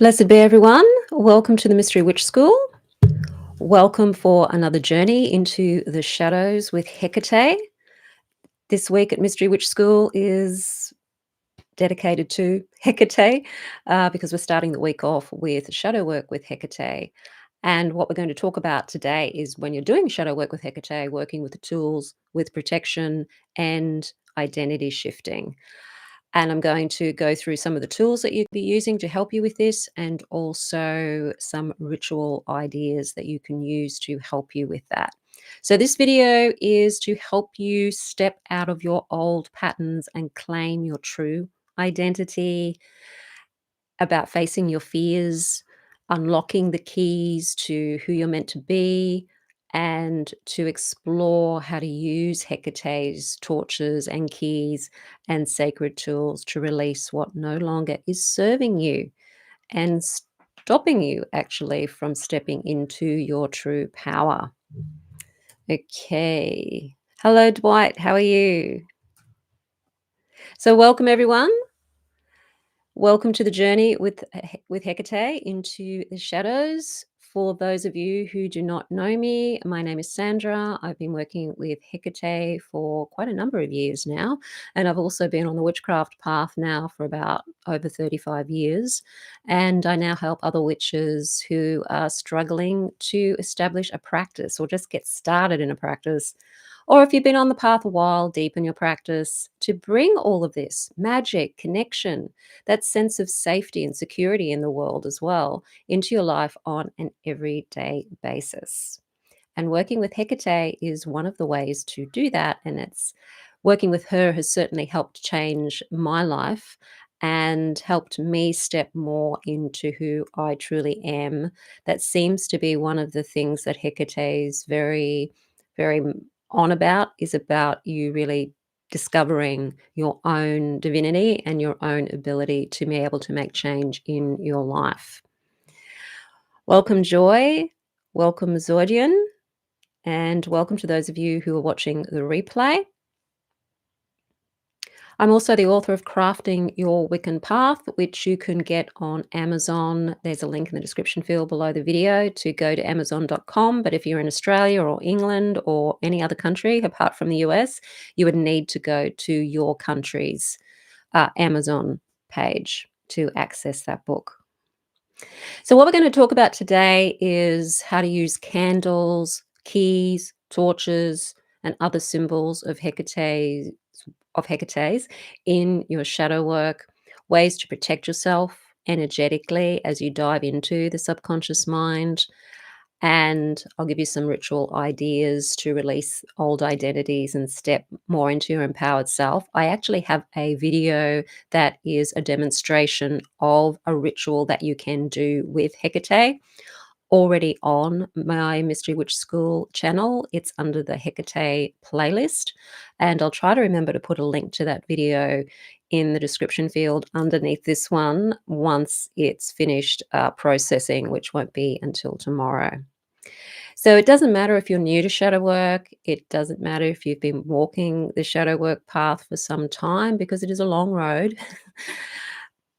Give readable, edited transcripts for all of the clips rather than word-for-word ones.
Blessed be everyone. Welcome to the Mystery Witch School. Welcome for another journey into the shadows with Hekate. This week at Mystery Witch School is dedicated to Hekate because we're starting the week off with shadow work with Hekate. And what we're going to talk about today is when you're doing shadow work with Hekate, working with the tools, with protection and identity shifting. And I'm going to go through some of the tools that you could be using to help you with this, and also some ritual ideas that you can use to help you with that. So this video is to help you step out of your old patterns and claim your true identity, about facing your fears, unlocking the keys to who you're meant to be, and to explore how to use Hecate's torches and keys and sacred tools to release what no longer is serving you and stopping you actually from stepping into your true power. Okay. Hello, Dwight. How are you? So welcome, everyone. Welcome to the journey with Hecate into the shadows. For those of you who do not know me, my name is Sandra. I've been working with Hecate for quite a number of years now, and I've also been on the witchcraft path now for about over 35 years. And I now help other witches who are struggling to establish a practice or just get started in a practice, or if you've been on the path a while, deepen your practice to bring all of this magic, connection, that sense of safety and security in the world as well into your life on an everyday basis. And working with Hecate is one of the ways to do that. And it's working with her has certainly helped change my life and helped me step more into who I truly am. That seems to be one of the things that Hecate is very on about, is about you really discovering your own divinity and your own ability to be able to make change in your life. Welcome, Joy. Welcome, Zordian. And welcome to those of you who are watching the replay. I'm also the author of Crafting Your Wiccan Path, which you can get on Amazon. There's a link in the description field below the video to go to amazon.com. But if you're in Australia or England or any other country apart from the US, you would need to go to your country's Amazon page to access that book. So what we're going to talk about today is how to use candles, keys, torches, and other symbols of Hecate's in your shadow work, ways to protect yourself energetically as you dive into the subconscious mind. And I'll give you some ritual ideas to release old identities and step more into your empowered self. I actually have a video that is a demonstration of a ritual that you can do with Hecate already on my Mystery Witch School channel. It's under the Hecate playlist. And I'll try to remember to put a link to that video in the description field underneath this one once it's finished processing, which won't be until tomorrow. So it doesn't matter if you're new to shadow work. It doesn't matter if you've been walking the shadow work path for some time, because it is a long road.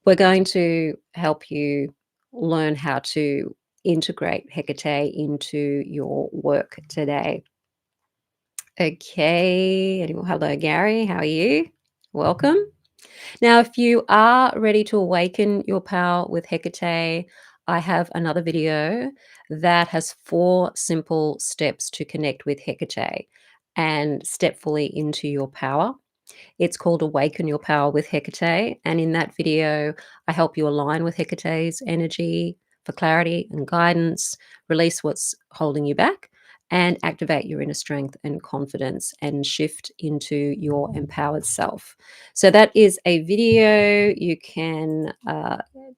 We're going to help you learn how to integrate Hecate into your work today. Okay. Hello, Gary. How are you? Welcome. Now, if you are ready to awaken your power with Hecate, I have another video that has 4 simple steps to connect with Hecate and step fully into your power. It's called Awaken Your Power with Hecate. And in that video, I help you align with Hecate's energy for clarity and guidance, release what's holding you back, and activate your inner strength and confidence and shift into your empowered self. So that is a video. You can,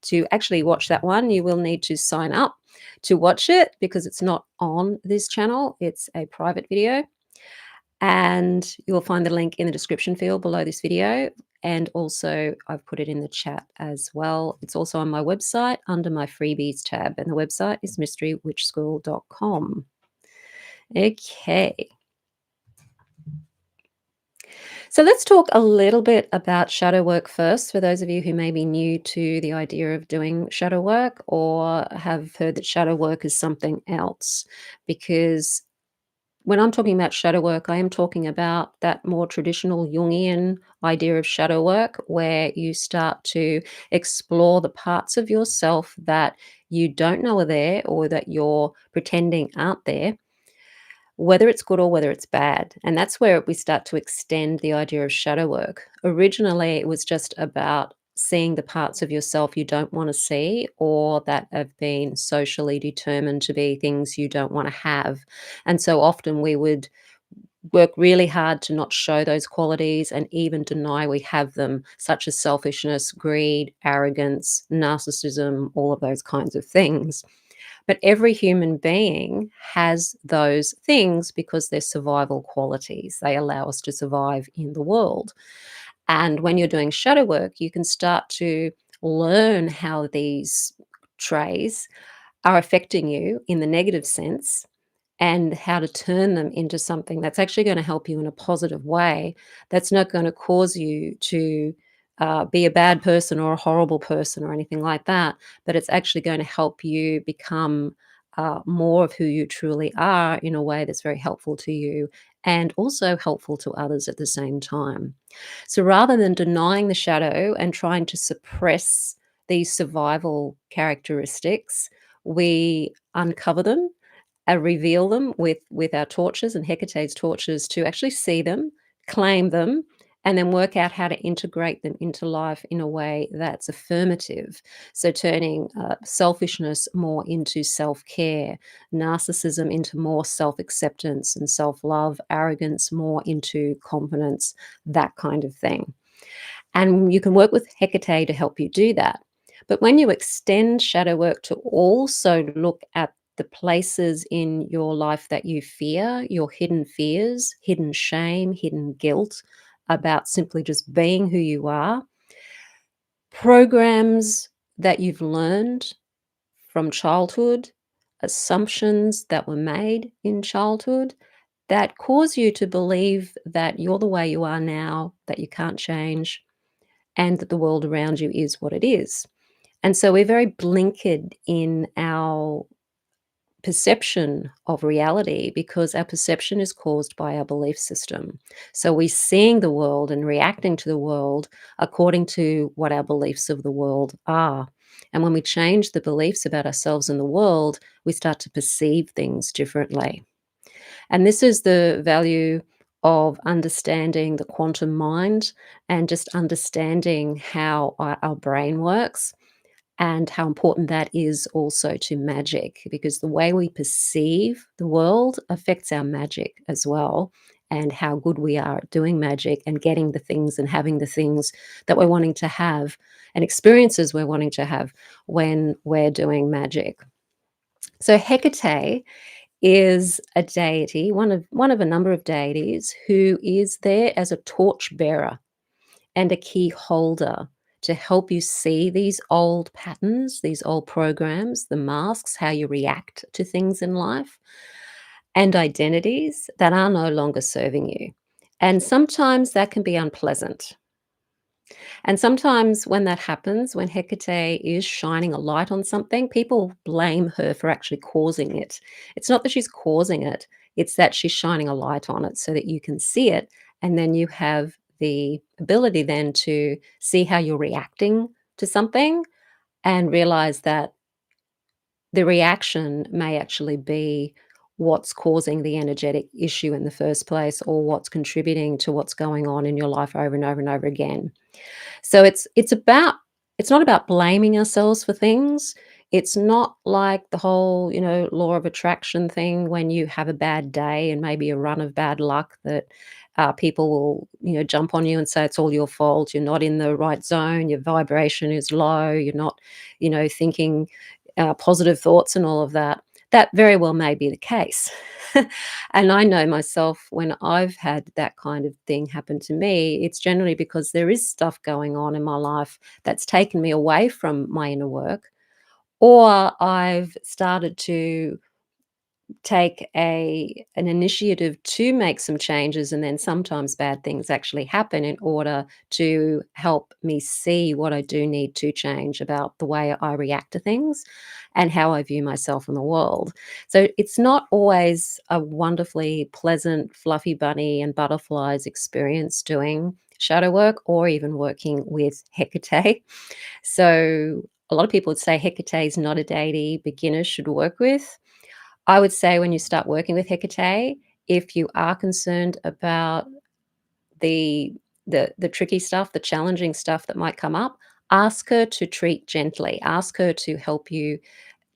to actually watch that one, you will need to sign up to watch it because it's not on this channel. It's a private video. And you'll find the link in the description field below this video. And also I've put it in the chat as well. It's also on my website under my freebies tab. And the website is mysterywitchschool.com. Okay. So let's talk a little bit about shadow work first, for those of you who may be new to the idea of doing shadow work or have heard that shadow work is something else. Because when I'm talking about shadow work, I am talking about that more traditional Jungian idea of shadow work, where you start to explore the parts of yourself that you don't know are there or that you're pretending aren't there, whether it's good or whether it's bad. And that's where we start to extend the idea of shadow work. Originally, it was just about seeing the parts of yourself you don't want to see or that have been socially determined to be things you don't want to have. And so often we would work really hard to not show those qualities and even deny we have them, such as selfishness, greed, arrogance, narcissism, all of those kinds of things. But every human being has those things because they're survival qualities. They allow us to survive in the world. And when you're doing shadow work, you can start to learn how these trays are affecting you in the negative sense and how to turn them into something that's actually going to help you in a positive way, that's not going to cause you to be a bad person or a horrible person or anything like that, but it's actually going to help you become more of who you truly are in a way that's very helpful to you and also helpful to others at the same time. So rather than denying the shadow and trying to suppress these survival characteristics, we uncover them, reveal them with our torches and Hecate's torches to actually see them, claim them, and then work out how to integrate them into life in a way that's affirmative. So turning selfishness more into self-care, narcissism into more self-acceptance and self-love, arrogance more into confidence, that kind of thing. And you can work with Hecate to help you do that. But when you extend shadow work to also look at the places in your life that you fear, your hidden fears, hidden shame, hidden guilt about simply just being who you are, programs that you've learned from childhood, assumptions that were made in childhood that cause you to believe that you're the way you are now, that you can't change, and that the world around you is what it is. And so we're very blinkered in our perception of reality because our perception is caused by our belief system. So we're seeing the world and reacting to the world according to what our beliefs of the world are. And when we change the beliefs about ourselves and the world, we start to perceive things differently. And this is the value of understanding the quantum mind and just understanding how our brain works and how important that is also to magic, because the way we perceive the world affects our magic as well, and how good we are at doing magic and getting the things and having the things that we're wanting to have and experiences we're wanting to have when we're doing magic. So Hecate is a deity, one of a number of deities who is there as a torch bearer and a key holder to help you see these old patterns, these old programs, the masks, how you react to things in life, and identities that are no longer serving you. And sometimes that can be unpleasant. And sometimes when that happens, when Hecate is shining a light on something, people blame her for actually causing it. It's not that she's causing it, it's that she's shining a light on it so that you can see it. And then you have the ability then to see how you're reacting to something and realize that the reaction may actually be what's causing the energetic issue in the first place or what's contributing to what's going on in your life over and over and over again. So it's not about blaming ourselves for things. It's not like the whole, law of attraction thing when you have a bad day and maybe a run of bad luck that people will, jump on you and say it's all your fault. You're not in the right zone. Your vibration is low. You're not, thinking positive thoughts and all of that. That very well may be the case. And I know myself when I've had that kind of thing happen to me, it's generally because there is stuff going on in my life that's taken me away from my inner work, or I've started to take an initiative to make some changes, and then sometimes bad things actually happen in order to help me see what I do need to change about the way I react to things and how I view myself in the world. So it's not always a wonderfully pleasant, fluffy bunny and butterflies experience doing shadow work or even working with Hecate. So a lot of people would say Hecate is not a deity beginners should work with. I would say when you start working with Hecate, if you are concerned about the the tricky stuff, the challenging stuff that might come up, ask her to treat gently. Ask her to help you,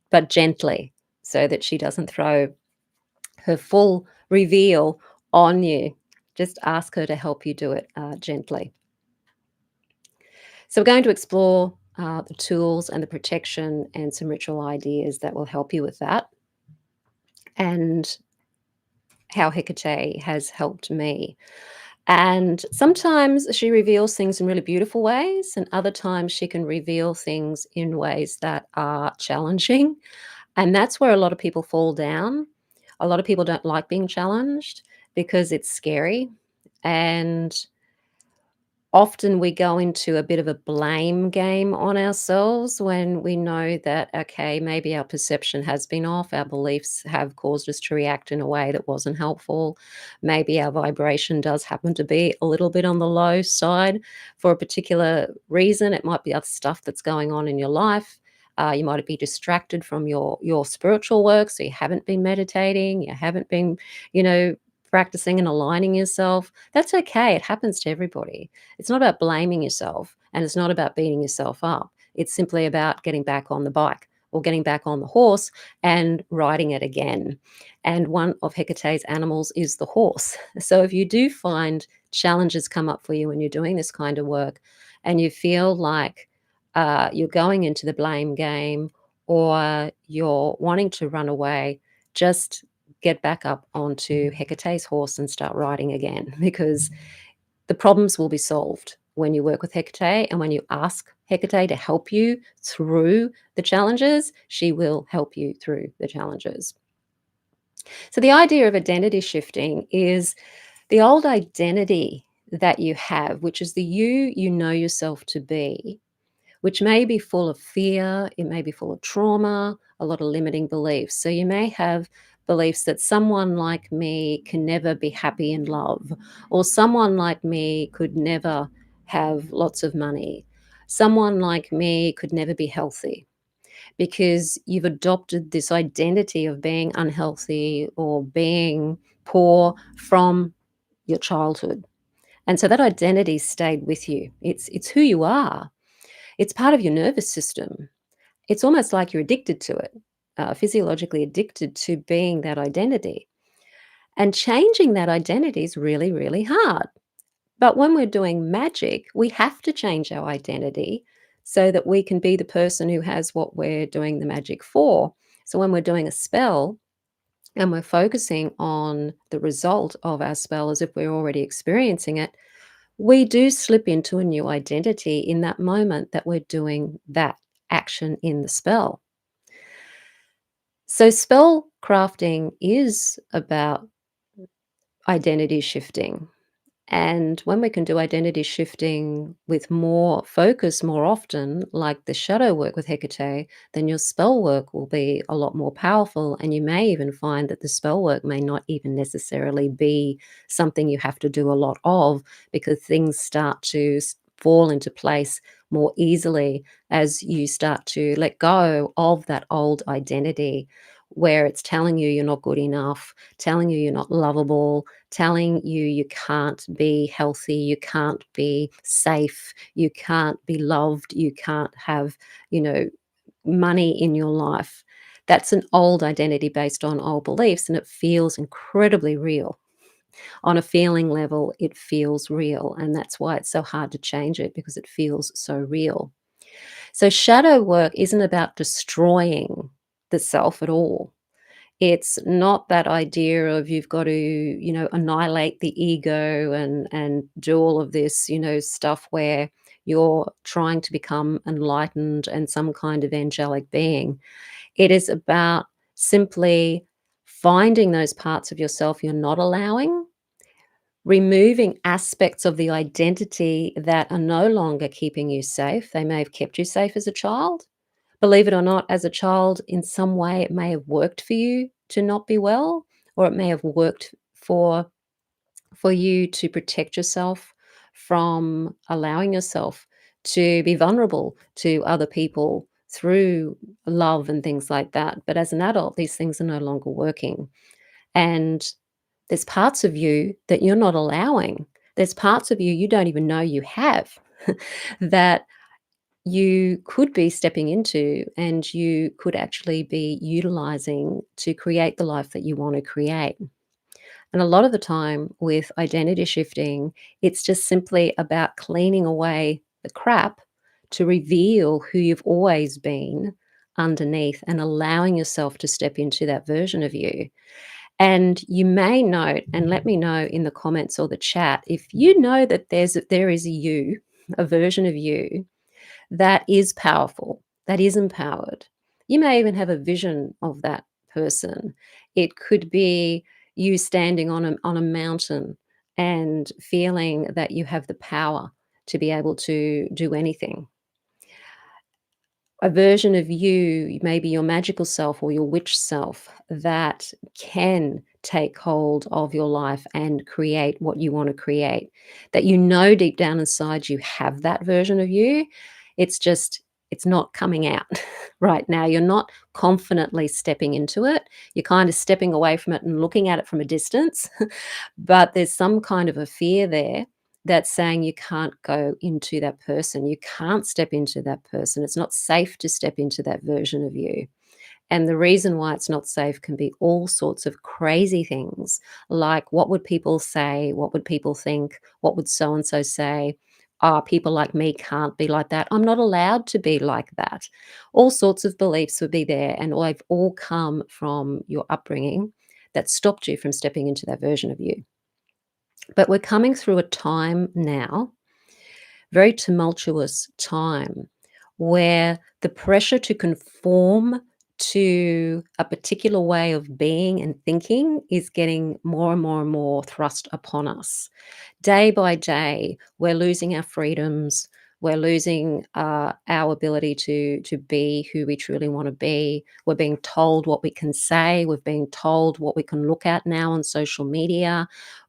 but gently, so that she doesn't throw her full reveal on you. Just ask her to help you do it gently. So we're going to explore the tools and the protection and some ritual ideas that will help you with that, and how Hecate has helped me. And sometimes she reveals things in really beautiful ways, and other times she can reveal things in ways that are challenging. And that's where a lot of people fall down. A lot of people don't like being challenged because it's scary. And often we go into a bit of a blame game on ourselves when we know that, okay, maybe our perception has been off, our beliefs have caused us to react in a way that wasn't helpful. Maybe our vibration does happen to be a little bit on the low side for a particular reason. It might be other stuff that's going on in your life. You might be distracted from your spiritual work, so you haven't been meditating, you haven't been, you know, practicing and aligning yourself. That's okay. It happens to everybody. It's not about blaming yourself, and it's not about beating yourself up. It's simply about getting back on the bike or getting back on the horse and riding it again. And one of Hecate's animals is the horse. So if you do find challenges come up for you when you're doing this kind of work and you feel like you're going into the blame game or you're wanting to run away, just get back up onto Hecate's horse and start riding again, because the problems will be solved when you work with Hecate, and when you ask Hecate to help you through the challenges, she will help you through the challenges. So the idea of identity shifting is the old identity that you have, which is the you know yourself to be, which may be full of fear, it may be full of trauma, a lot of limiting beliefs. So you may have beliefs that someone like me can never be happy in love, or someone like me could never have lots of money. Someone like me could never be healthy, because you've adopted this identity of being unhealthy or being poor from your childhood. And so that identity stayed with you. It's who you are. It's part of your nervous system. It's almost like you're addicted to it, physiologically addicted to being that identity. And changing that identity is really, really hard. But when we're doing magic, we have to change our identity so that we can be the person who has what we're doing the magic for. So when we're doing a spell and we're focusing on the result of our spell as if we're already experiencing it, we do slip into a new identity in that moment that we're doing that action in the spell. So, spell crafting is about identity shifting. And when we can do identity shifting with more focus more often, like the shadow work with Hecate, then your spell work will be a lot more powerful. And you may even find that the spell work may not even necessarily be something you have to do a lot of, because things start to fall into place more easily as you start to let go of that old identity where it's telling you you're not good enough, telling you you're not lovable, telling you you can't be healthy, you can't be safe, you can't be loved, you can't have, you know, money in your life. That's an old identity based on old beliefs, and it feels incredibly real. On a feeling level, it feels real, and that's why it's so hard to change it, because it feels so real. So shadow work isn't about destroying the self at all. It's not that idea of you've got to, annihilate the ego and do all of this, stuff where you're trying to become enlightened and some kind of angelic being. It is about simply finding those parts of yourself you're not allowing, removing aspects of the identity that are no longer keeping you safe. They may have kept you safe as a child. Believe it or not, as a child, in some way, it may have worked for you to not be well, or it may have worked for you to protect yourself from allowing yourself to be vulnerable to other people through love and things like that. But as an adult, these things are no longer working. And there's parts of you that you're not allowing. There's parts of you you don't even know you have that you could be stepping into and you could actually be utilizing to create the life that you want to create. And a lot of the time with identity shifting, it's just simply about cleaning away the crap to reveal who you've always been underneath and allowing yourself to step into that version of you. And you may note, and let me know in the comments or the chat, if you know that there is a you, a version of you that is powerful, that is empowered. You may even have a vision of that person. It could be you standing on a mountain and feeling that you have the power to be able to do anything. A version of you, maybe your magical self or your witch self, that can take hold of your life and create what you want to create. That you know deep down inside you have that version of you. It's just, it's not coming out right now. You're not confidently stepping into it. You're kind of stepping away from it and looking at it from a distance. But there's some kind of a fear there that's saying you can't go into that person. You can't step into that person. It's not safe to step into that version of you. And the reason why it's not safe can be all sorts of crazy things, like what would people say? What would people think? What would so and so say? People like me can't be like that. I'm not allowed to be like that. All sorts of beliefs would be there, and they've all come from your upbringing that stopped you from stepping into that version of you. But we're coming through a time now, very tumultuous time, where the pressure to conform to a particular way of being and thinking is getting more and more and more thrust upon us. Day by day, we're losing our freedoms. We're losing our ability to be who we truly want to be. We're being told what we can say. We're being told what we can look at now on social media.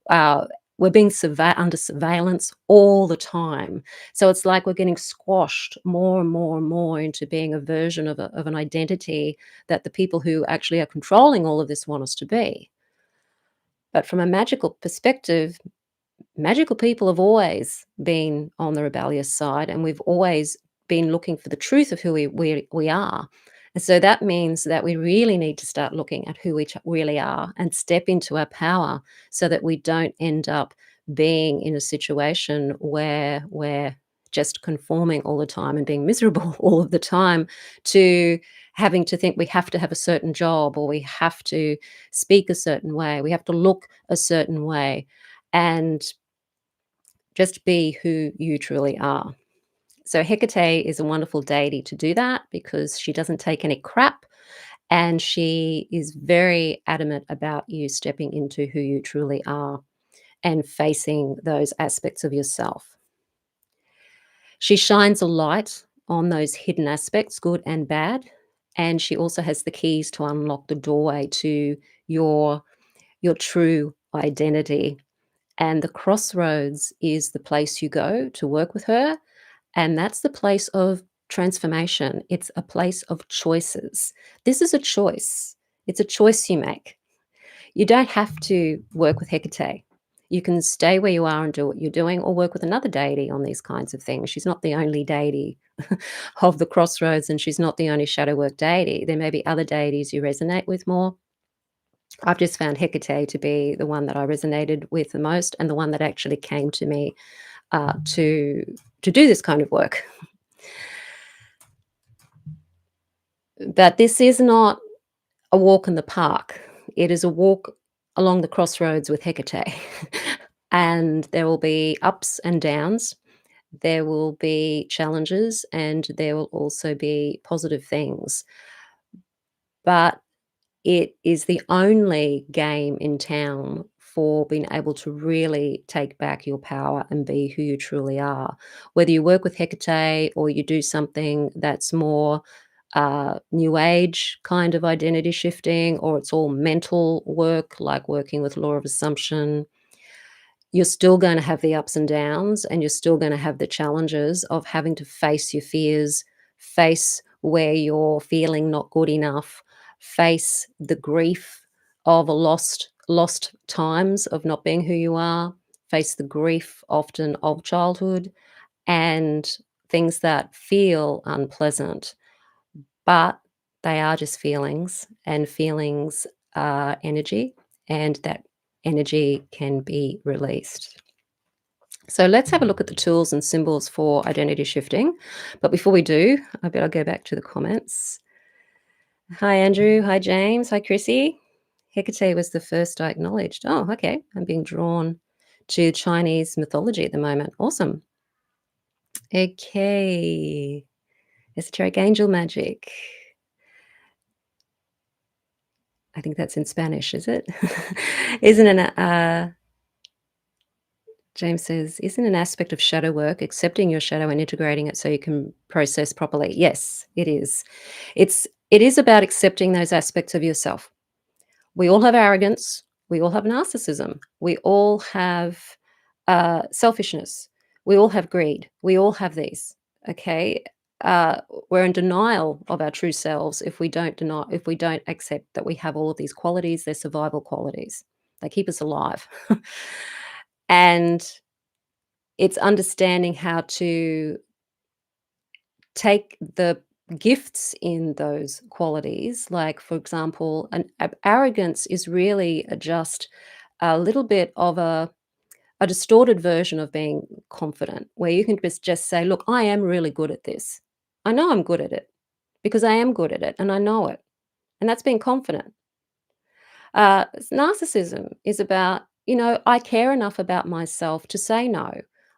Uh, we're being under surveillance all the time. So it's like we're getting squashed more and more and more into being a version of an identity that the people who actually are controlling all of this want us to be. But from a magical perspective, magical people have always been on the rebellious side, and we've always been looking for the truth of who we are. And so that means that we really need to start looking at who we really are and step into our power so that we don't end up being in a situation where we're just conforming all the time and being miserable all of the time, to having to think we have to have a certain job, or we have to speak a certain way, we have to look a certain way. And just be who you truly are. So Hekate is a wonderful deity to do that because she doesn't take any crap, and she is very adamant about you stepping into who you truly are and facing those aspects of yourself. She shines a light on those hidden aspects, good and bad, and she also has the keys to unlock the doorway to your true identity. And the crossroads is the place you go to work with her. And that's the place of transformation. It's a place of choices. This is a choice. It's a choice you make. You don't have to work with Hecate. You can stay where you are and do what you're doing, or work with another deity on these kinds of things. She's not the only deity of the crossroads, and she's not the only shadow work deity. There may be other deities you resonate with more. I've just found Hecate to be the one that I resonated with the most, and the one that actually came to me to do this kind of work. But this is not a walk in the park. It is a walk along the crossroads with Hecate. And there will be ups and downs. There will be challenges, and there will also be positive things. But it is the only game in town for being able to really take back your power and be who you truly are. Whether you work with Hekate or you do something that's more new age kind of identity shifting, or it's all mental work, like working with law of assumption, you're still going to have the ups and downs, and you're still going to have the challenges of having to face your fears, face where you're feeling not good enough, face the grief of a lost times of not being who you are, face the grief often of childhood, and things that feel unpleasant, but they are just feelings, and feelings are energy, and that energy can be released. So let's have a look at the tools and symbols for identity shifting. But before we do, I better go back to the comments. Hi, Andrew. Hi, James. Hi, Chrissy. Hecate was the first I acknowledged. Oh, okay. I'm being drawn to Chinese mythology at the moment. Awesome. Okay. Esoteric angel magic. I think that's in Spanish, is it? Isn't an James says, isn't an aspect of shadow work accepting your shadow and integrating it so you can process properly? Yes, it is. It is about accepting those aspects of yourself. We all have arrogance. We all have narcissism. We all have selfishness. We all have greed. We all have these. Okay. We're in denial of our true selves if we don't accept that we have all of these qualities. They're survival qualities. They keep us alive. And it's understanding how to take the gifts in those qualities. Like, for example, arrogance is really just a little bit of a distorted version of being confident, where you can just say, look, I am really good at this. I know I'm good at it because I am good at it and I know it. And that's being confident. Narcissism is about, I care enough about myself to say no.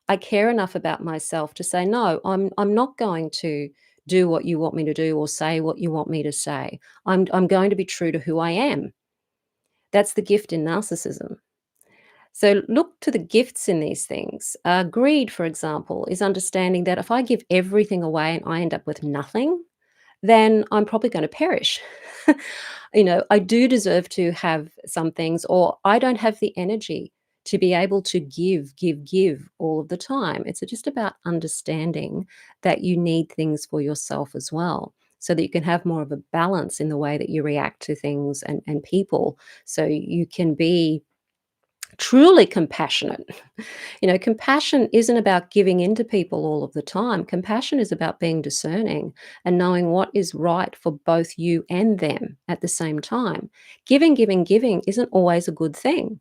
I care enough about myself to say no. I'm not going to do what you want me to do or say what you want me to say. I'm going to be true to who I am. That's the gift in narcissism. So look to the gifts in these things. Greed, for example, is understanding that if I give everything away and I end up with nothing, then I'm probably going to perish. I do deserve to have some things, or I don't have the energy to be able to give all of the time. It's just about understanding that you need things for yourself as well, so that you can have more of a balance in the way that you react to things and people, so you can be truly compassionate. Compassion isn't about giving in to people all of the time. Compassion is about being discerning and knowing what is right for both you and them at the same time. Giving isn't always a good thing,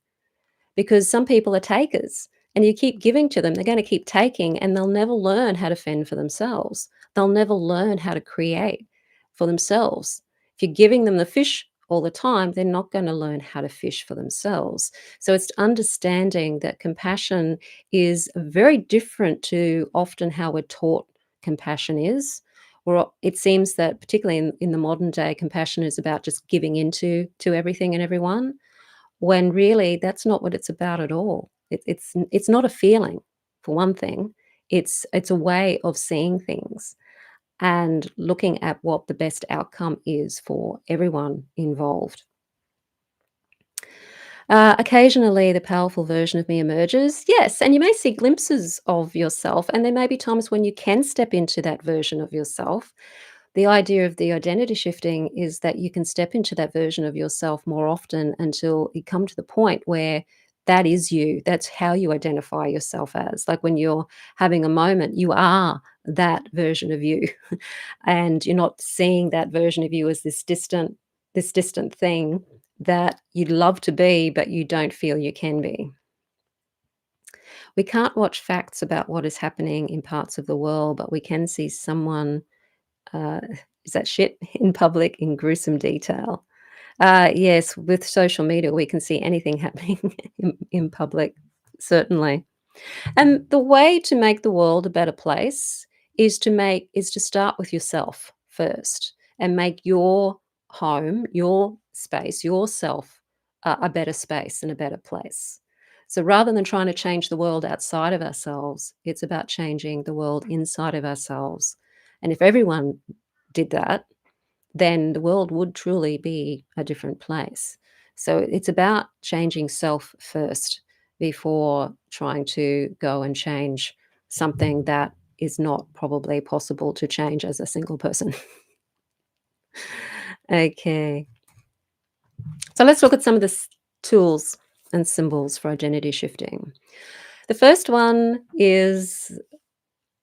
because some people are takers, and you keep giving to them, they're going to keep taking, and they'll never learn how to fend for themselves. They'll never learn how to create for themselves. If you're giving them the fish all the time, they're not going to learn how to fish for themselves. So it's understanding that compassion is very different to often how we're taught compassion is. Or it seems that, particularly in the modern day, compassion is about just giving into to everything and everyone, when really that's not what it's about at all. It's not a feeling, for one thing. It's a way of seeing things and looking at what the best outcome is for everyone involved. Occasionally, the powerful version of me emerges. Yes, and you may see glimpses of yourself, and there may be times when you can step into that version of yourself. The idea of the identity shifting is that you can step into that version of yourself more often until you come to the point where that is you. That's how you identify yourself as. Like when you're having a moment, you are that version of you. And you're not seeing that version of you as this distant thing that you'd love to be, but you don't feel you can be. We can't watch facts about what is happening in parts of the world, but we can see someone uh, is that shit in public in gruesome detail. Yes, with social media, we can see anything happening in public, certainly. And the way to make the world a better place is to start with yourself first and make your home, your space, yourself, a better space and a better place. So rather than trying to change the world outside of ourselves, it's about changing the world inside of ourselves. And if everyone did that, then the world would truly be a different place. So it's about changing self first before trying to go and change something that is not probably possible to change as a single person. Okay. So let's look at some of the tools and symbols for identity shifting. The first one is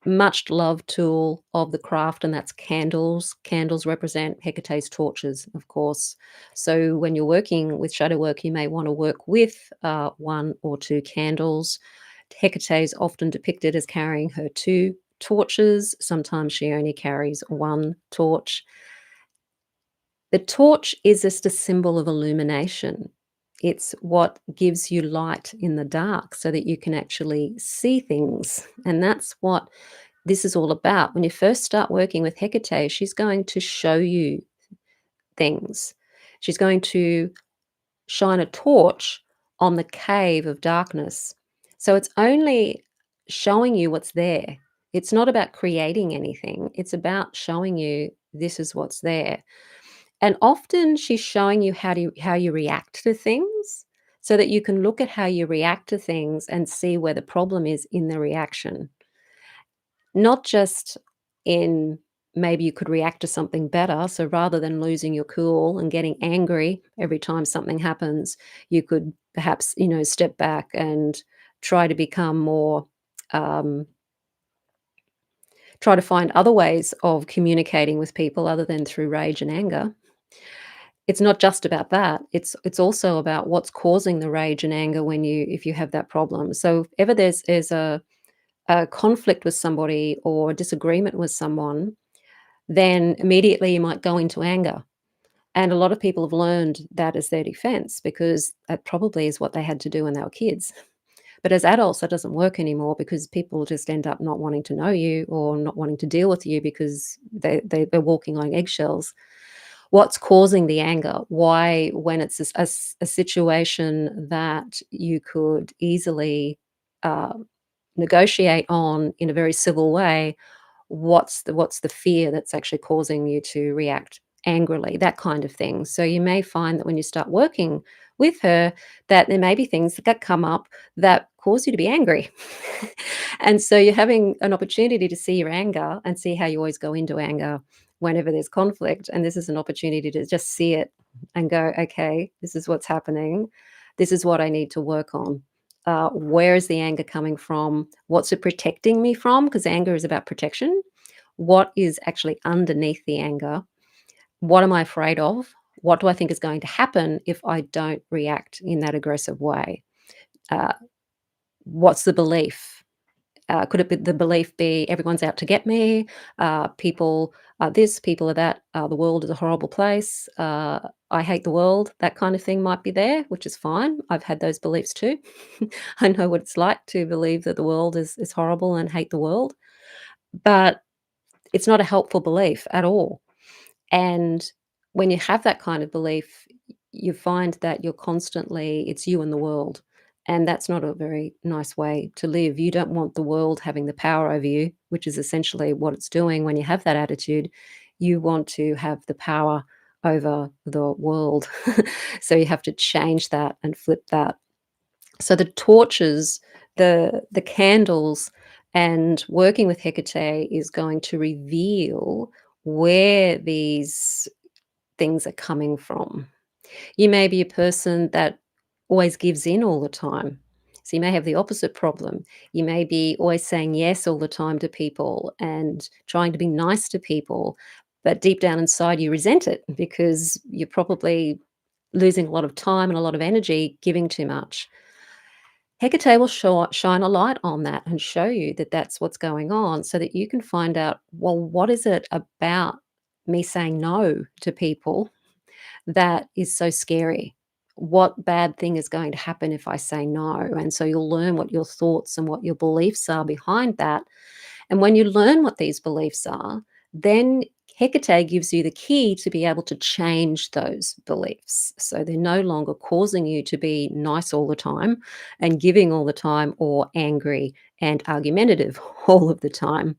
much loved tool of the craft, and that's candles. Candles represent Hecate's torches, of course. So when you're working with shadow work, you may want to work with one or two candles. Hecate is often depicted as carrying her two torches. Sometimes she only carries one torch. The torch is just a symbol of illumination. It's what gives you light in the dark so that you can actually see things. And that's what this is all about. When you first start working with Hecate, she's going to show you things. She's going to shine a torch on the cave of darkness. So it's only showing you what's there. It's not about creating anything. It's about showing you this is what's there. And often she's showing you how you react to things so that you can look at how you react to things and see where the problem is in the reaction. Not just in maybe you could react to something better. So rather than losing your cool and getting angry every time something happens, you could perhaps, step back and try to become more, um, try to find other ways of communicating with people other than through rage and anger. It's not just about that. It's also about what's causing the rage and anger if you have that problem. So if ever there's a conflict with somebody or a disagreement with someone, then immediately you might go into anger. And a lot of people have learned that as their defense because that probably is what they had to do when they were kids. But as adults, that doesn't work anymore because people just end up not wanting to know you or not wanting to deal with you because they're walking on eggshells. What's causing the anger? Why, when it's a situation that you could easily uh, negotiate on in a very civil way, what's the fear that's actually causing you to react angrily, that kind of thing. So you may find that when you start working with her, that there may be things that come up that cause you to be angry. And so you're having an opportunity to see your anger and see how you always go into anger whenever there's conflict. And this is an opportunity to just see it and go, okay, this is what's happening. This is what I need to work on. Where is the anger coming from? What's it protecting me from? Because anger is about protection. What is actually underneath the anger? What am I afraid of? What do I think is going to happen if I don't react in that aggressive way? Uh, what's the belief? Could it be the belief be everyone's out to get me? People are this, people are that. The world is a horrible place. I hate the world. That kind of thing might be there, which is fine. I've had those beliefs too. I know what it's like to believe that the world is horrible and hate the world, but it's not a helpful belief at all. And when you have that kind of belief, you find that it's you and the world. And that's not a very nice way to live. You don't want the world having the power over you, which is essentially what it's doing when you have that attitude. You want to have the power over the world. So you have to change that and flip that. So the torches, the candles, and working with Hecate is going to reveal where these things are coming from. You may be a person that always gives in all the time. So you may have the opposite problem. You may be always saying yes all the time to people and trying to be nice to people, but deep down inside you resent it because you're probably losing a lot of time and a lot of energy giving too much. Hecate will shine a light on that and show you that that's what's going on so that you can find out, well, what is it about me saying no to people that is so scary? What bad thing is going to happen if I say no? And so you'll learn what your thoughts and what your beliefs are behind that. And when you learn what these beliefs are, then Hecate gives you the key to be able to change those beliefs. So they're no longer causing you to be nice all the time and giving all the time or angry and argumentative all of the time.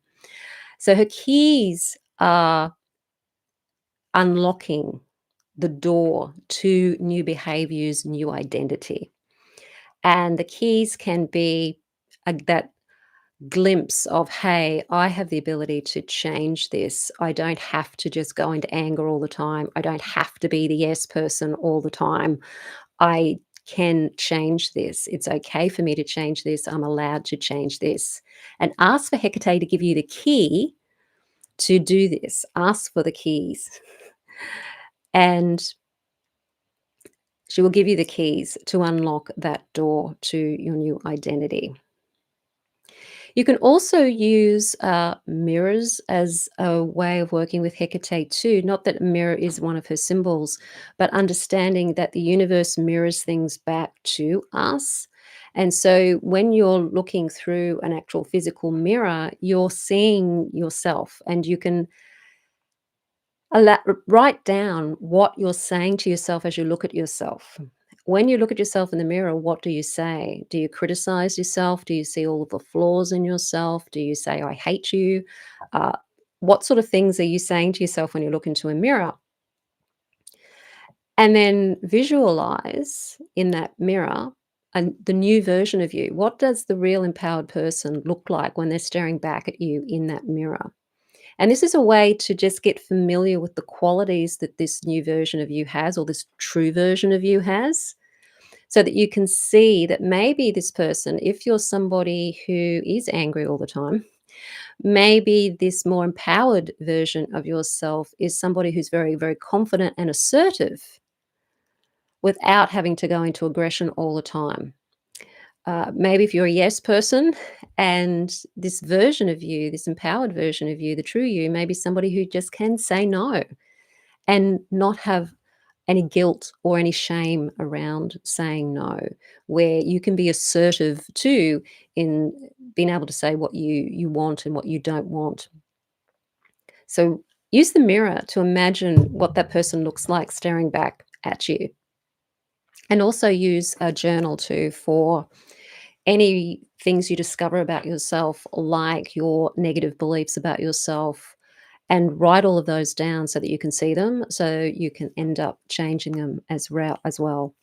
So her keys are unlocking the door to new behaviors, new identity. And the keys can be that glimpse of, hey, I have the ability to change this. I don't have to just go into anger all the time. I don't have to be the yes person all the time. I can change this. It's okay for me to change this. I'm allowed to change this. And ask for Hecate to give you the key to do this. Ask for the keys. And she will give you the keys to unlock that door to your new identity. You can also use mirrors as a way of working with Hecate too. Not that a mirror is one of her symbols, but understanding that the universe mirrors things back to us. And so when you're looking through an actual physical mirror, you're seeing yourself, and you can write down what you're saying to yourself as you look at yourself. When you look at yourself in the mirror, what do you say? Do you criticize yourself? Do you see all of the flaws in yourself? Do you say, I hate you? Uh, what sort of things are you saying to yourself when you look into a mirror? And then visualize in that mirror and the new version of you. What does the real empowered person look like when they're staring back at you in that mirror? And this is a way to just get familiar with the qualities that this new version of you has, or this true version of you has, so that you can see that maybe this person, if you're somebody who is angry all the time, maybe this more empowered version of yourself is somebody who's very, very confident and assertive without having to go into aggression all the time. Maybe if you're a yes person, and this version of you, this empowered version of you, the true you, may be somebody who just can say no and not have any guilt or any shame around saying no, where you can be assertive too in being able to say what you want and what you don't want. So use the mirror to imagine what that person looks like staring back at you. And also use a journal too for any things you discover about yourself, like your negative beliefs about yourself, and write all of those down so that you can see them, so you can end up changing them as well.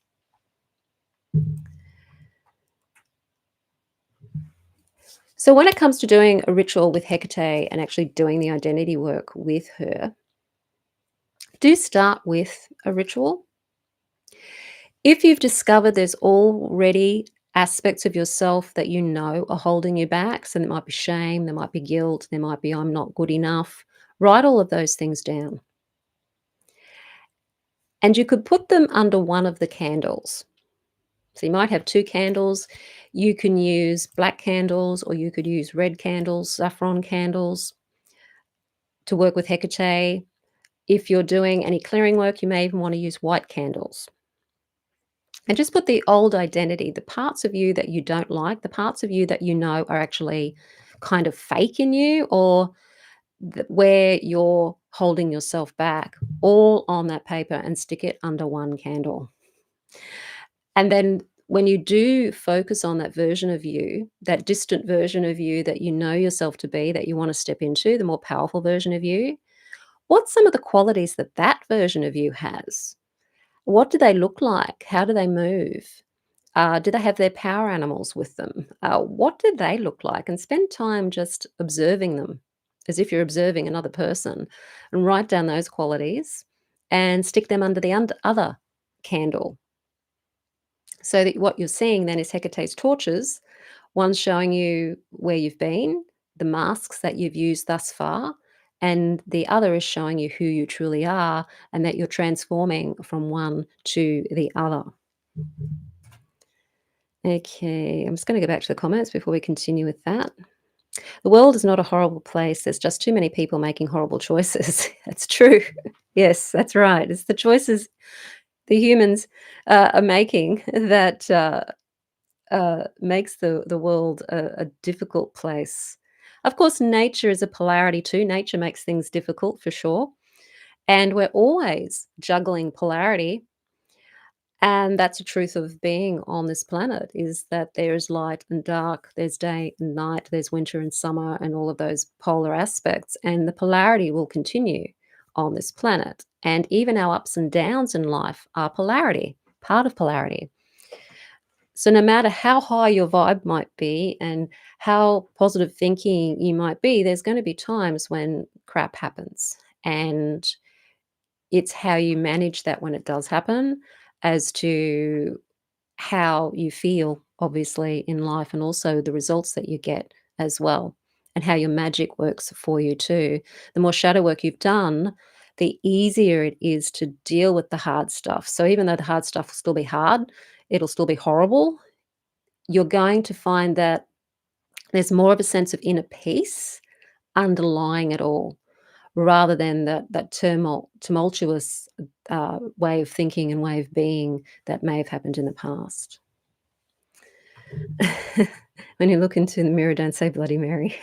So when it comes to doing a ritual with Hecate and actually doing the identity work with her, do start with a ritual. If you've discovered there's already aspects of yourself that you know are holding you back, so there might be shame, there might be guilt, there might be I'm not good enough, write all of those things down. And you could put them under one of the candles. So you might have 2 candles. You can use black candles, or you could use red candles, saffron candles to work with Hecate. If you're doing any clearing work, you may even want to use white candles. And just put the old identity, the parts of you that you don't like, the parts of you that you know are actually kind of fake in you, or where you're holding yourself back, all on that paper, and stick it under one candle. And then when you do focus on that version of you, that distant version of you that you know yourself to be, that you want to step into, the more powerful version of you, what's some of the qualities that that version of you has? What do they look like? How do they move? Do they have their power animals with them? What do they look like? And spend time just observing them as if you're observing another person, and write down those qualities and stick them under the other candle. So that what you're seeing then is Hecate's torches, one showing you where you've been, the masks that you've used thus far, and the other is showing you who you truly are, and that you're transforming from one to the other. Okay, I'm just going to go back to the comments before we continue with that. The world is not a horrible place. There's just too many people making horrible choices. That's true. Yes, that's right. It's the choices the humans are making that makes the world a difficult place. Of course, nature is a polarity too. Nature makes things difficult for sure. And we're always juggling polarity. And that's the truth of being on this planet is that there is light and dark, there's day and night, there's winter and summer, and all of those polar aspects. And the polarity will continue on this planet. And even our ups and downs in life are polarity, part of polarity. So, no matter how high your vibe might be and how positive thinking you might be, there's going to be times when crap happens. And it's how you manage that when it does happen as to how you feel, obviously, in life, and also the results that you get as well, and how your magic works for you too. The more shadow work you've done, the easier it is to deal with the hard stuff. So, even though the hard stuff will still be hard, it'll still be horrible, you're going to find that there's more of a sense of inner peace underlying it all rather than that tumultuous way of thinking and way of being that may have happened in the past. When you look into the mirror, don't say Bloody Mary.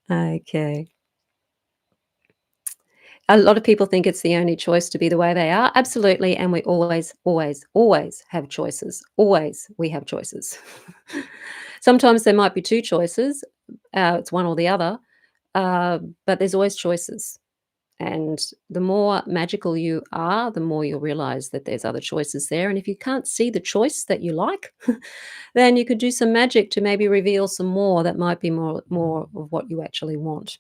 Okay. A lot of people think it's the only choice to be the way they are. Absolutely, and we always, always, always have choices. Always, we have choices. Sometimes there might be 2 choices, it's one or the other, uh, but there's always choices. And the more magical you are, the more you'll realize that there's other choices there. And if you can't see the choice that you like, then you could do some magic to maybe reveal some more that might be more of what you actually want.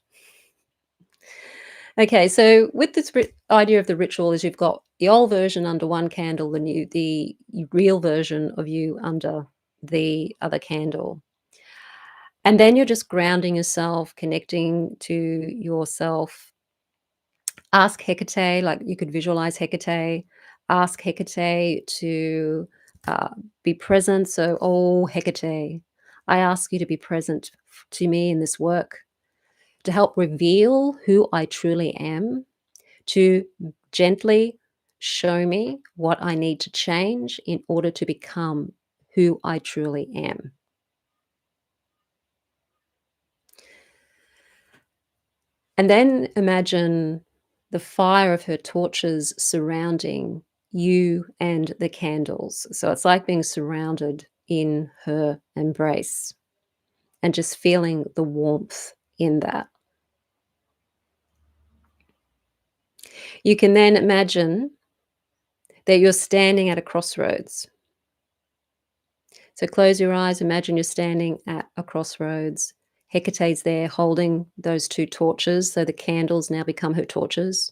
Okay, so with this idea of the ritual is you've got the old version under one candle, the real version of you under the other candle. And then you're just grounding yourself, connecting to yourself. Ask Hekate, like you could visualize Hekate, ask Hekate to be present. So, oh, Hekate, I ask you to be present to me in this work, to help reveal who I truly am, to gently show me what I need to change in order to become who I truly am. And then imagine the fire of her torches surrounding you and the candles. So it's like being surrounded in her embrace and just feeling the warmth in that. You can then imagine that you're standing at a crossroads. So close your eyes, imagine you're standing at a crossroads. Hecate's there holding those 2 torches, so the candles now become her torches.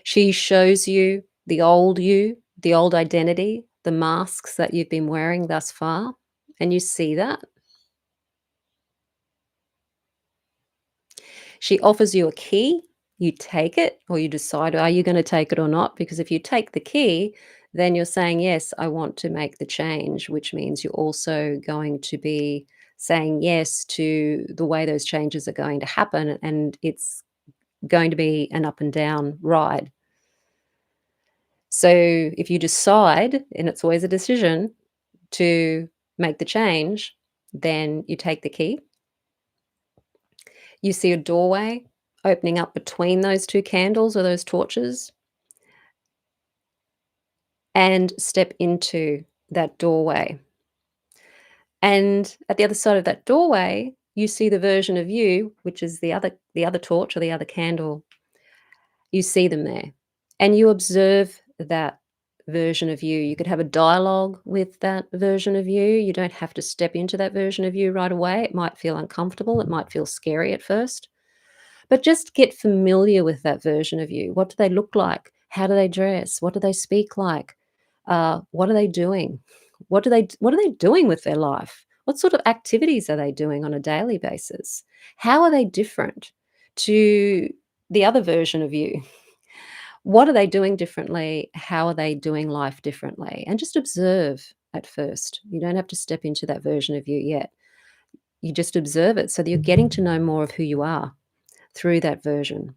She shows you, the old identity, the masks that you've been wearing thus far, and you see that. She offers you a key. You take it, or you decide, are you going to take it or not? Because if you take the key, then you're saying, yes, I want to make the change, which means you're also going to be saying yes to the way those changes are going to happen. And it's going to be an up and down ride. So if you decide, and it's always a decision, to make the change, then you take the key. You see a doorway opening up between those 2 candles or those torches, and step into that doorway. And at the other side of that doorway, you see the version of you, which is the other torch or the other candle. You see them there, and you observe that version of you. You could have a dialogue with that version of you. You don't have to step into that version of you right away. It might feel uncomfortable, it might feel scary at first, but just get familiar with that version of you. What do they look like? How do they dress? What do they speak like? What are they doing? What are they doing with their life? What sort of activities are they doing on a daily basis? How are they different to the other version of you? What are they doing differently? How are they doing life differently? And just observe at first. You don't have to step into that version of you yet. You just observe it so that you're getting to know more of who you are through that version.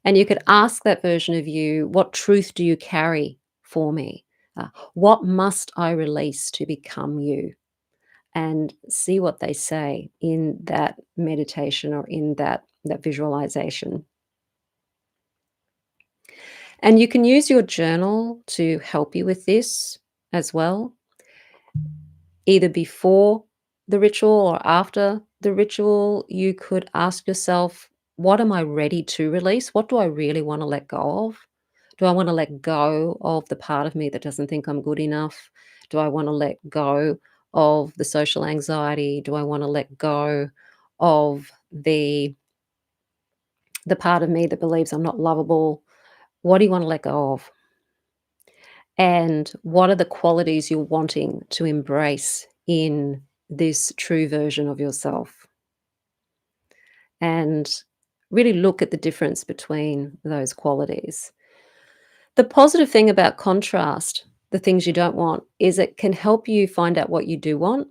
And you could ask that version of you, what truth do you carry for me? What must I release to become you? and see what they say in that meditation or in that visualization. And you can use your journal to help you with this as well, either before the ritual or after the ritual. You could ask yourself, what am I ready to release? What do I really want to let go of? Do I want to let go of the part of me that doesn't think I'm good enough? Do I want to let go of the social anxiety? Do I want to let go of the part of me that believes I'm not lovable? What do you want to let go of? And what are the qualities you're wanting to embrace in this true version of yourself? And really look at the difference between those qualities. The positive thing about contrast, the things you don't want, is it can help you find out what you do want.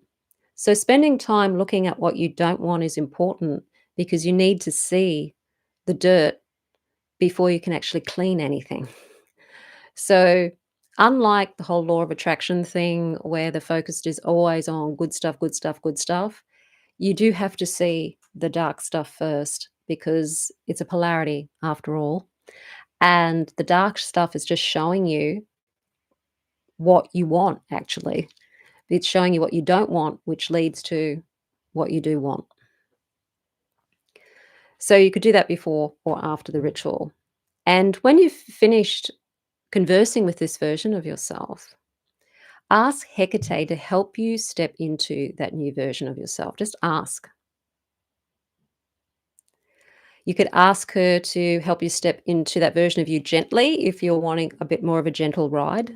So, spending time looking at what you don't want is important because you need to see the dirt before you can actually clean anything. So, unlike the whole law of attraction thing where the focus is always on good stuff, good stuff, good stuff, you do have to see the dark stuff first because it's a polarity after all. And the dark stuff is just showing you what you want, actually. It's showing you what you don't want, which leads to what you do want. So you could do that before or after the ritual. And when you've finished conversing with this version of yourself, ask Hekate to help you step into that new version of yourself. Just ask. You could ask her to help you step into that version of you gently if you're wanting a bit more of a gentle ride.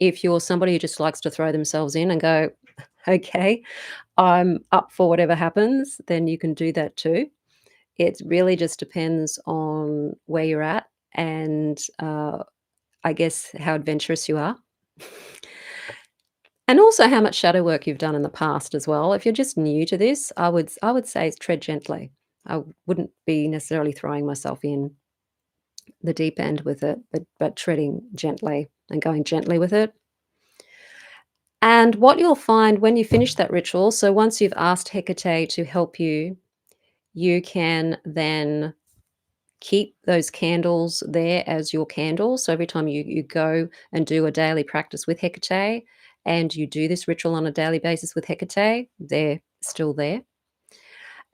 If you're somebody who just likes to throw themselves in and go, okay, I'm up for whatever happens, then you can do that too. It really just depends on where you're at and I guess how adventurous you are. And also how much shadow work you've done in the past as well. If you're just new to this, I would say tread gently. I wouldn't be necessarily throwing myself in the deep end with it, but treading gently and going gently with it. And what you'll find when you finish that ritual, so once you've asked Hecate to help you, you can then keep those candles there as your candles. So every time you go and do a daily practice with Hecate and you do this ritual on a daily basis with Hecate, they're still there.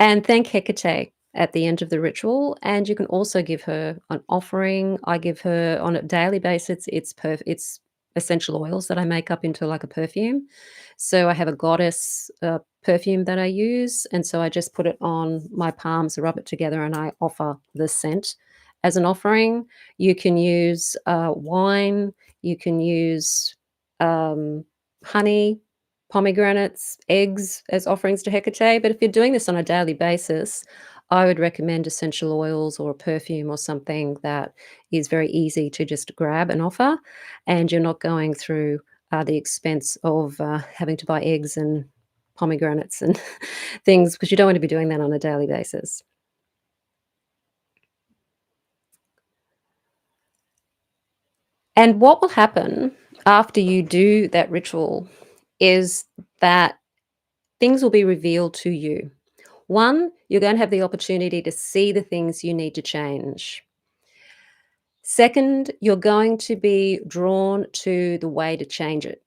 And thank Hecate at the end of the ritual. And you can also give her an offering. I give her on a daily basis, it's essential oils that I make up into like a perfume. So I have a goddess perfume that I use. And so I just put it on my palms, rub it together, and I offer the scent as an offering. You can use wine, you can use um, honey, pomegranates, eggs as offerings to Hecate. But if you're doing this on a daily basis, I would recommend essential oils or a perfume or something that is very easy to just grab and offer, and you're not going through the expense of having to buy eggs and pomegranates and things because you don't want to be doing that on a daily basis. And what will happen after you do that ritual is that things will be revealed to you. One, you're going to have the opportunity to see the things you need to change. Second, you're going to be drawn to the way to change it.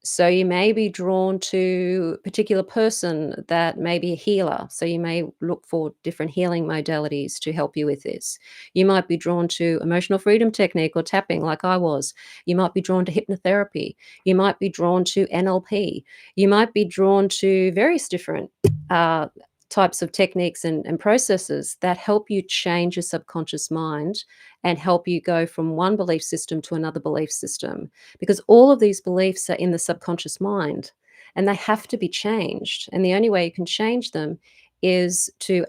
So you may be drawn to a particular person that may be a healer. So you may look for different healing modalities to help you with this. You might be drawn to emotional freedom technique or tapping, like I was. You might be drawn to hypnotherapy. You might be drawn to NLP. You might be drawn to various different uh, types of techniques and processes that help you change your subconscious mind and help you go from one belief system to another belief system, because all of these beliefs are in the subconscious mind and they have to be changed. And the only way you can change them is to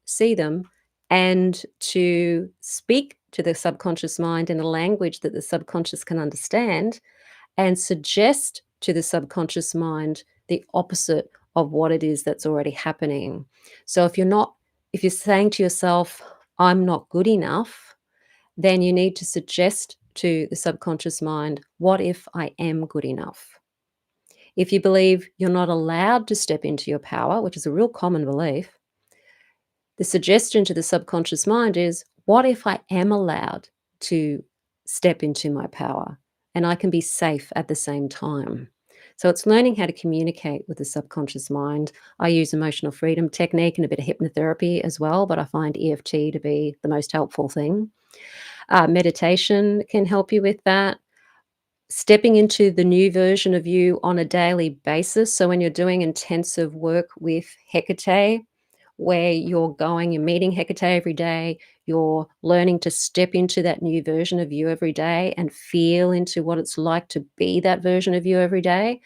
see them and to speak to the subconscious mind in a language that the subconscious can understand and suggest to the subconscious mind the opposite of what it is that's already happening. So if you're saying to yourself, I'm not good enough, then you need to suggest to the subconscious mind, what if I am good enough? If you believe you're not allowed to step into your power, which is a real common belief, the suggestion to the subconscious mind is, what if I am allowed to step into my power and I can be safe at the same time? So it's learning how to communicate with the subconscious mind. I use emotional freedom technique and a bit of hypnotherapy as well, but I find EFT to be the most helpful thing. Meditation can help you with that. Stepping into the new version of you on a daily basis. So when you're doing intensive work with Hekate, where you're meeting Hecate every day, you're learning to step into that new version of you every day and feel into what it's like to be that version of you every day.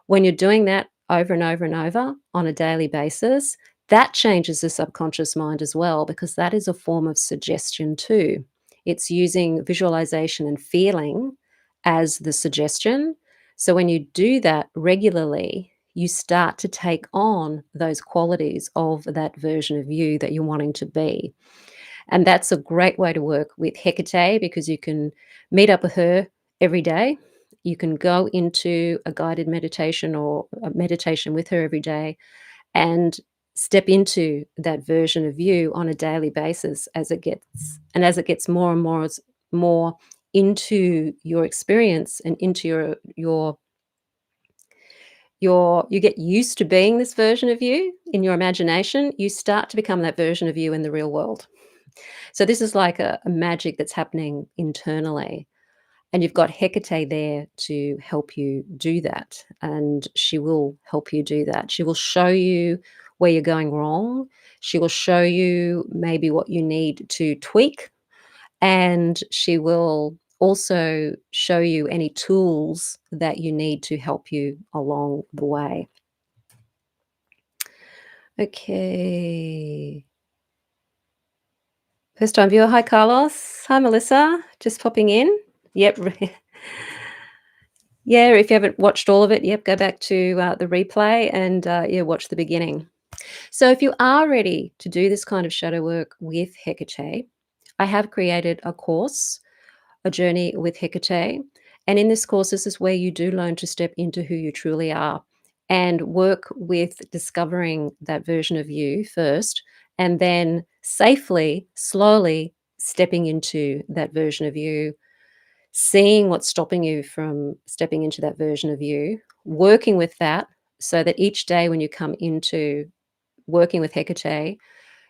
When you're doing that over and over and over on a daily basis, that changes the subconscious mind as well, because that is a form of suggestion too. It's using visualization and feeling as the suggestion. So when you do that regularly, you start to take on those qualities of that version of you that you're wanting to be. And that's a great way to work with Hecate, because you can meet up with her every day. You can go into a guided meditation or a meditation with her every day and step into that version of you on a daily basis as it gets more and more into your experience and into you get used to being this version of you in your imagination, you start to become that version of you in the real world. So this is like a magic that's happening internally. And you've got Hecate there to help you do that. And she will help you do that. She will show you where you're going wrong. She will show you maybe what you need to tweak. And she will also show you any tools that you need to help you along the way. Okay. First time viewer. Hi, Carlos. Hi, Melissa. Just popping in. Yep. Yeah, if you haven't watched all of it, yep, go back to the replay and yeah, watch the beginning. So if you are ready to do this kind of shadow work with Hecate, I have created a course, a journey with Hecate. And in this course, this is where you do learn to step into who you truly are and work with discovering that version of you first, and then safely, slowly stepping into that version of you, seeing what's stopping you from stepping into that version of you, working with that so that each day when you come into working with Hecate,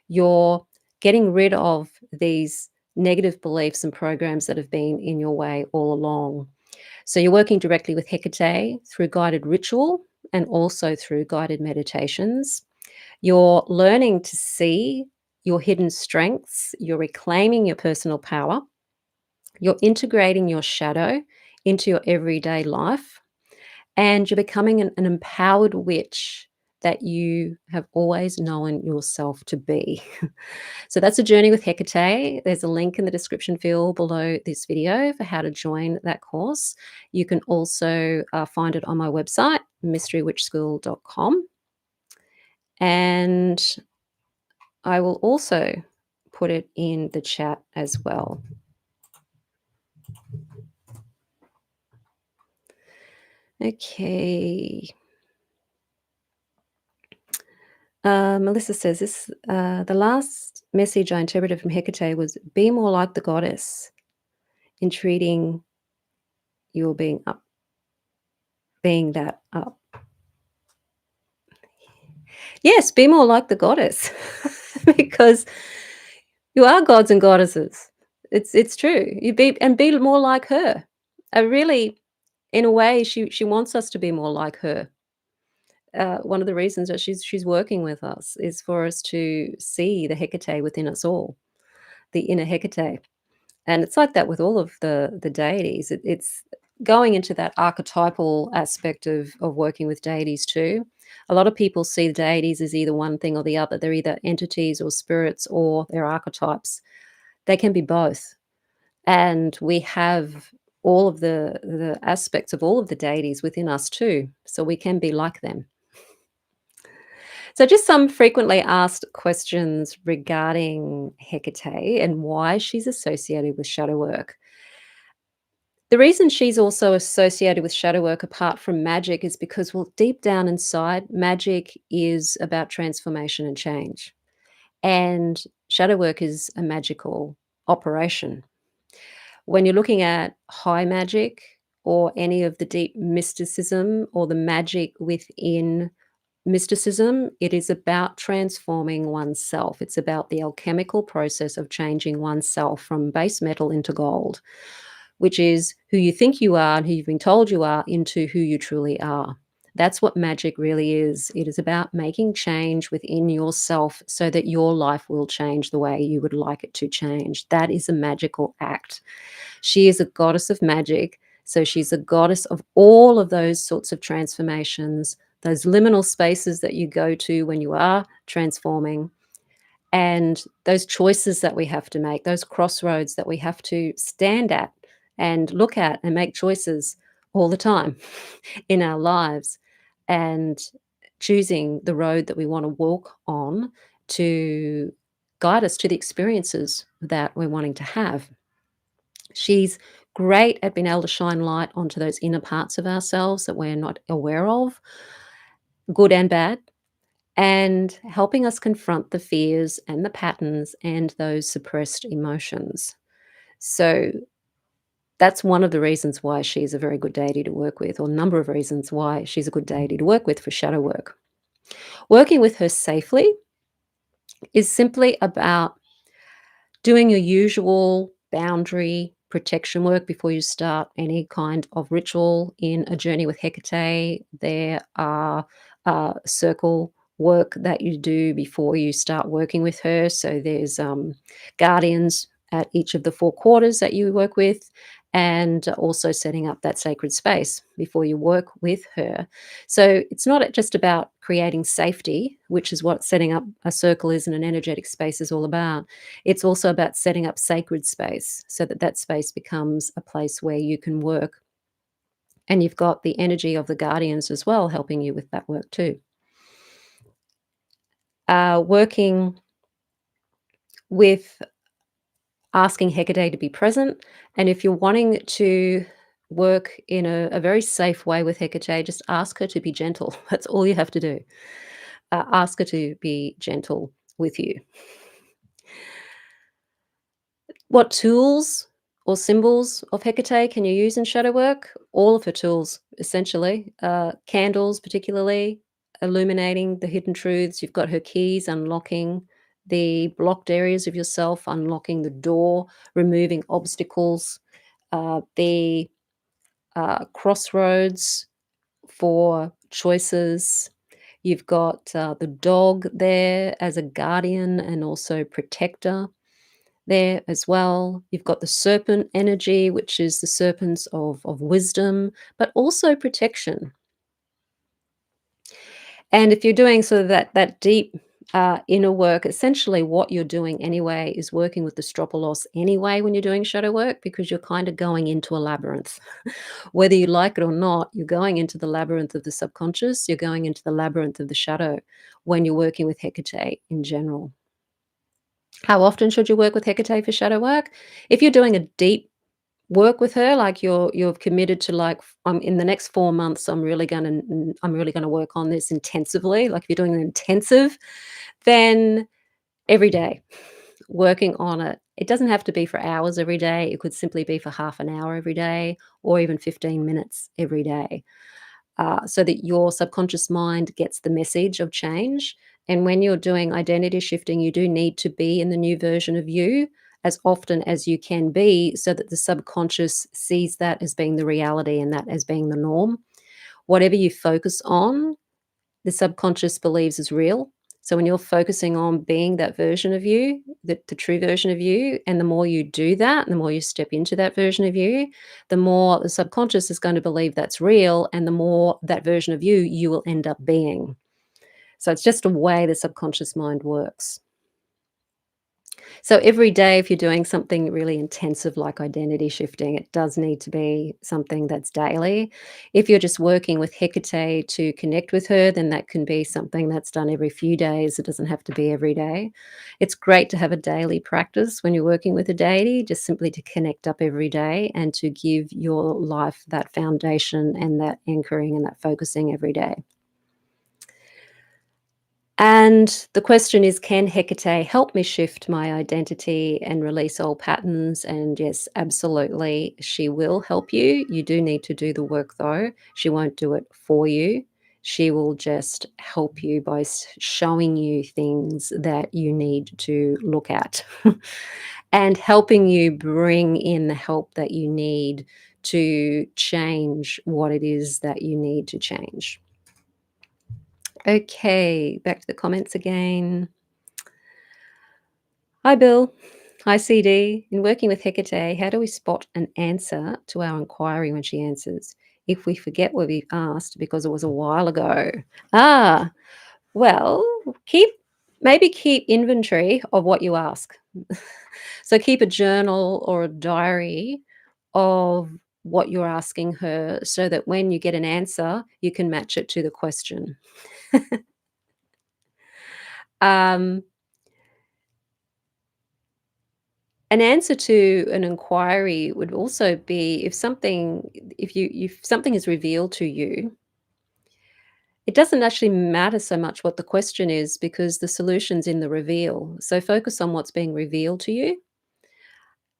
you're getting rid of these negative beliefs and programs that have been in your way all along. So you're working directly with Hecate through guided ritual and also through guided meditations. You're learning to see your hidden strengths, you're reclaiming your personal power, you're integrating your shadow into your everyday life, and you're becoming an empowered witch that you have always known yourself to be. So that's a journey with Hecate. There's a link in the description field below this video for how to join that course. You can also find it on my website, mysterywitchschool.com. And I will also put it in the chat as well. Okay. Melissa says this, the last message I interpreted from Hecate was, be more like the goddess in treating your being up, being that up. Yes, be more like the goddess because you are gods and goddesses. It's true. Be more like her. Really, in a way, she wants us to be more like her. One of the reasons that she's working with us is for us to see the Hecate within us all, the inner Hecate. And it's like that with all of the deities. It's going into that archetypal aspect of working with deities too. A lot of people see the deities as either one thing or the other. They're either entities or spirits or they're archetypes. They can be both. And we have all of the aspects of all of the deities within us too. So we can be like them. So just some frequently asked questions regarding Hecate and why she's associated with shadow work. The reason she's also associated with shadow work apart from magic is because, well, deep down inside, magic is about transformation and change. And shadow work is a magical operation. When you're looking at high magic or any of the deep mysticism or the magic within mysticism, it is about transforming oneself. It's about the alchemical process of changing oneself from base metal into gold, which is who you think you are and who you've been told you are into who you truly are. That's what magic really is. It is about making change within yourself so that your life will change the way you would like it to change. That is a magical act. She is a goddess of magic. So she's a goddess of all of those sorts of transformations, those liminal spaces that you go to when you are transforming, and those choices that we have to make, those crossroads that we have to stand at and look at and make choices all the time in our lives, and choosing the road that we want to walk on to guide us to the experiences that we're wanting to have. She's great at being able to shine light onto those inner parts of ourselves that we're not aware of, good and bad, and helping us confront the fears and the patterns and those suppressed emotions. So that's one of the reasons why she's a very good deity to work with, or a number of reasons why she's a good deity to work with for shadow work. Working with her safely is simply about doing your usual boundary protection work before you start any kind of ritual in a journey with Hekate. There are circle work that you do before you start working with her. So there's guardians at each of the four quarters that you work with, and also setting up that sacred space before you work with her. So it's not just about creating safety, which is what setting up a circle is and an energetic space is all about. It's also about setting up sacred space so that that space becomes a place where you can work. And you've got the energy of the guardians as well helping you with that work too. Working with asking Hecate to be present. And if you're wanting to work in a very safe way with Hecate, just ask her to be gentle. That's all you have to do. Ask her to be gentle with you. What tools or symbols of Hecate can you use in shadow work? All of her tools, essentially. Candles, particularly, illuminating the hidden truths. You've got her keys, unlocking the blocked areas of yourself, unlocking the door, removing obstacles, the crossroads for choices. You've got the dog there as a guardian and also protector there as well. You've got the serpent energy, which is the serpents of wisdom, but also protection. And if you're doing sort of that deep inner work, essentially what you're doing anyway is working with the stropolos anyway when you're doing shadow work, because you're kind of going into a labyrinth. Whether you like it or not, you're going into the labyrinth of the subconscious, you're going into the labyrinth of the shadow when you're working with Hecate in general. How often should you work with Hecate for shadow work? If you're doing a deep work with her, like you're committed to, like, in the next 4 months, I'm really gonna work on this intensively. Like, if you're doing an intensive, then every day, working on it. It doesn't have to be for hours every day. It could simply be for half an hour every day or even 15 minutes every day, so that your subconscious mind gets the message of change. And when you're doing identity shifting, you do need to be in the new version of you as often as you can be, so that the subconscious sees that as being the reality and that as being the norm. Whatever you focus on, the subconscious believes is real. So when you're focusing on being that version of you, the true version of you, and the more you do that, and the more you step into that version of you, the more the subconscious is going to believe that's real, and the more that version of you will end up being. So it's just a way the subconscious mind works. So every day, if you're doing something really intensive like identity shifting, it does need to be something that's daily. If you're just working with Hekate to connect with her, then that can be something that's done every few days. It doesn't have to be every day. It's great to have a daily practice when you're working with a deity, just simply to connect up every day and to give your life that foundation and that anchoring and that focusing every day. And the question is, can Hecate help me shift my identity and release old patterns? And yes, absolutely, she will help you. You do need to do the work, though. She won't do it for you. She will just help you by showing you things that you need to look at and helping you bring in the help that you need to change what it is that you need to change. Okay, back to the comments again. Hi, Bill. Hi, CD. In working with Hecate, how do we spot an answer to our inquiry when she answers? If we forget what we've asked because it was a while ago. Ah, well, keep inventory of what you ask. So keep a journal or a diary of what you're asking her so that when you get an answer, you can match it to the question. Um, An answer to an inquiry would also be if something is revealed to you, it doesn't actually matter so much what the question is because the solution's in the reveal. So focus on what's being revealed to you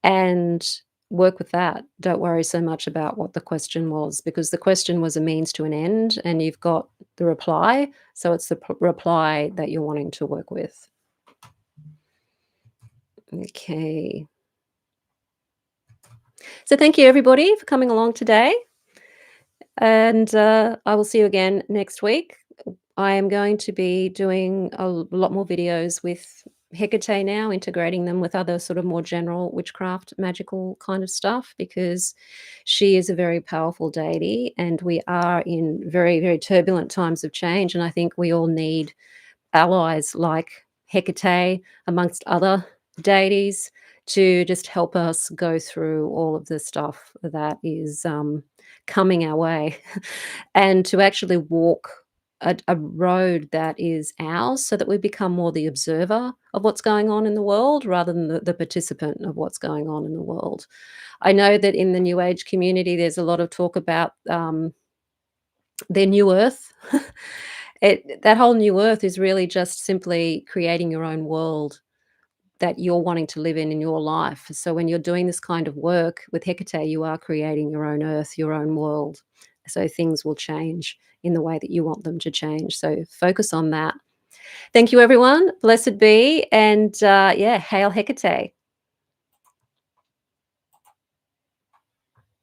and work with that. Don't worry so much about what the question was because the question was a means to an end and you've got the reply. So it's the reply that you're wanting to work with. Okay. So thank you everybody for coming along today. And I will see you again next week. I am going to be doing a lot more videos with Hecate now, integrating them with other sort of more general witchcraft, magical kind of stuff, because she is a very powerful deity and we are in very, very turbulent times of change. And I think we all need allies like Hecate, amongst other deities, to just help us go through all of the stuff that is coming our way and to actually walk a road that is ours so that we become more the observer of what's going on in the world rather than the participant of what's going on in the world. I know that in the New Age community, there's a lot of talk about their new earth. That whole new earth is really just simply creating your own world that you're wanting to live in your life. So when you're doing this kind of work with Hecate, you are creating your own earth, your own world. So things will change in the way that you want them to change. So focus on that. Thank you, everyone. Blessed be. And yeah, hail Hecate.